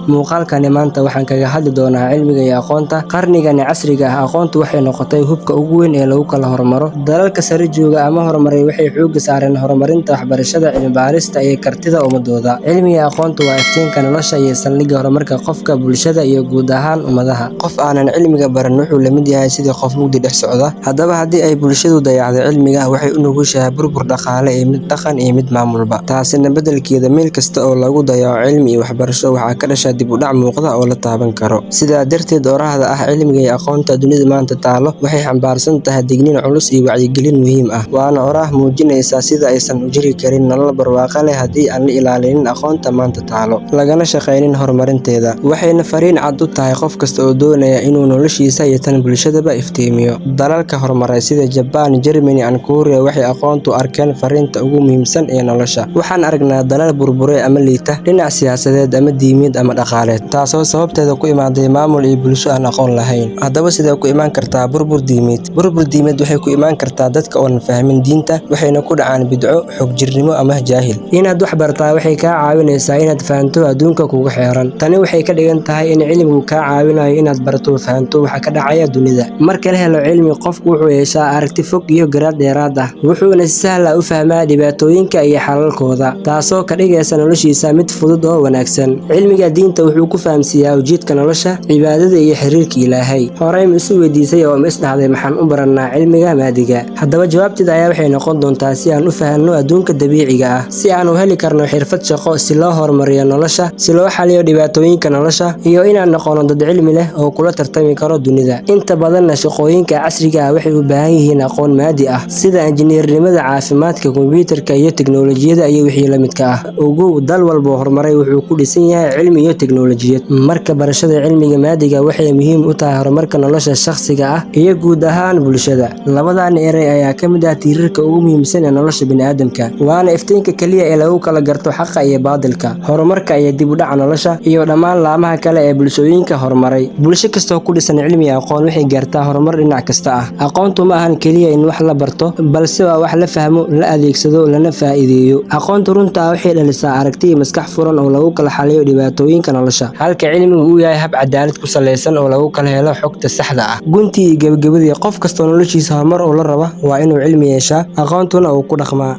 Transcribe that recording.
Muuqaalkani maanta waxaan kaga hadli doonaa cilmiga iyo aqoonta. Qarnigan casriga ah, aqoontu waxay noqotay hubka ugu weyn ee lagu kala hormaro. Dalalka sare jooga ama horumaray waxay xoogga saareen horumarinta waxbarashada, cilmi baarista iyo kartida ummadooda. Cilmiga iyo aqoontu waa iftiinka nolosha iyo saldhigga horumarka qofka, bulshada iyo guud ahaan ummadaha. Qof aanan cilmiga baran wuxuu la mid yahay sidii qof mugdi dhex socda. Haddaba haddii ay bulshadu dayacdo cilmiga, waxay u nugushahay burbur dhaqaale iyo mid dhaqan iyo mid maamulba. Taasina beddelkeeda, meel kasta oo lagu dayaco cilmi iyo waxbarasho waxaa ka dhasha dib u dhac muuqda oo la taaban karo. Sidaa darteed, oraahda ah cilmiga iyo aqoonta dunida maanta taalo waxay xambaarsan tahay digniin culus iyo wacyigelin muhiim ah. Waana oraah muujinaysa sida aysan u jiri karin nolol barwaaqo leh haddii aan la ilaalinin aqoonta maanta taalo, lagana shaqaynin horumarinteeda. Waxayna fariin cad u tahay qof kasta oo doonaya inuu noloshiisa iyo tan bulshadaba iftiimiyo. Dalalka horumaray sida Japan, Germany and Korea waxay aqoontu arkeen fariinta ugu muhiimsan ee nolosha. Waxaan aragnaa dalal burburay ama liita, dhinac siyaasadeed ama diimeed ama dhaqaaleed, taasoo sababteeda ku imaaday maamul iyo bulsho aan aqoon lahayn. Haddaba sidee ku imaan kartaa burbur diimeed? Burbur diimeed waxay ku imaan kartaa dadka oonan fahmin diinta, waxayna ku dhacaan bidco, xogjirnimo ama jaahil. Inaad wax bartaa waxay kaa caawinaysaa inaad fahanto adduunka kugu xeeran. Tani waxay ka dhigan tahay in cilmigu kaa caawinayo inaad barato fahanto waxa ka dhacaya dunida. Marka la helo cilmi, qofku wuxuu yeeshaa aragti fog iyo garaad dheeraad ah, wuxuuna si sahal ah u fahmaa dhibaatooyinka iyo xalalkooda, taasoo ka dhigaysa noloshiisa mid fudud oo wanaagsan. Cilmiga diinta wuxuu ku fahamsiiyaa ujeedka nolosha, cibaadada iyo xiriirka Ilaahay. Horey ma isu weydiisay oo ma is dhahday maxaan u barannaa cilmiga maadiga? Haddaba jawaabteeda ayaa waxay noqon doontaa si aan u fahanno adduunka dabiiciga ah, si aan u heli karno xirfad shaqo, si loo horumariyo nolosha, si loo xalliyo dhibaatooyinka nolosha, iyo inaan noqono dad cilmi leh oo kula tartami karo dunida. Inta badanna shaqooyinka casriga ah waxay u baahan yihiin aqoon maadi ah, sida injineernimada, caafimaadka, kombiyuutarka iyo tiknoolajiyada iyo wixii la midka ah. Ogow, dal walba oo horumaray wuxuu ku dhisan yahay cilmi iyo tiknoolajiyad. Marka barashada cilmiga maadiga waxay muhiim u tahay horumarka nolosha shakhsiga ah iyo guud ahaan bulshada. Labadan eray ayaa ka mid ah tiirarka ugu muhiimsan ee nolosha bini'aadamka, waana iftiinka kaliya ee lagu kala garto xaqa iyo baadilka, horumarka iyo dib u dhaca nolosha, iyo dhammaan laamaha kale ee bulshooyinka horumaray. Bulsho kastoo ku dhisan cilmi iyo aqoon waxay gaartaa horumar dhinac kasta ah. Aqoontu ma ahan kaliya in wax la barto, balse waa wax la fahmo, la adeegsado, lana faa'iideeyo. Aqoonta runta ah waxay dhalisaa aragti iyo maskax furan oo lagu kala xalliyo dhibaatooyinka nolosha, halka cilmigu uu yahay hab cadaalad ku saleysan oo lagu kala helo xogta saxda ah. Guntii iyo gabagabadii, qof kastoo noloshiisa horumar u la raba waa inuu cilmi yeeshaa, aqoontuna uu ku dhaqmaa.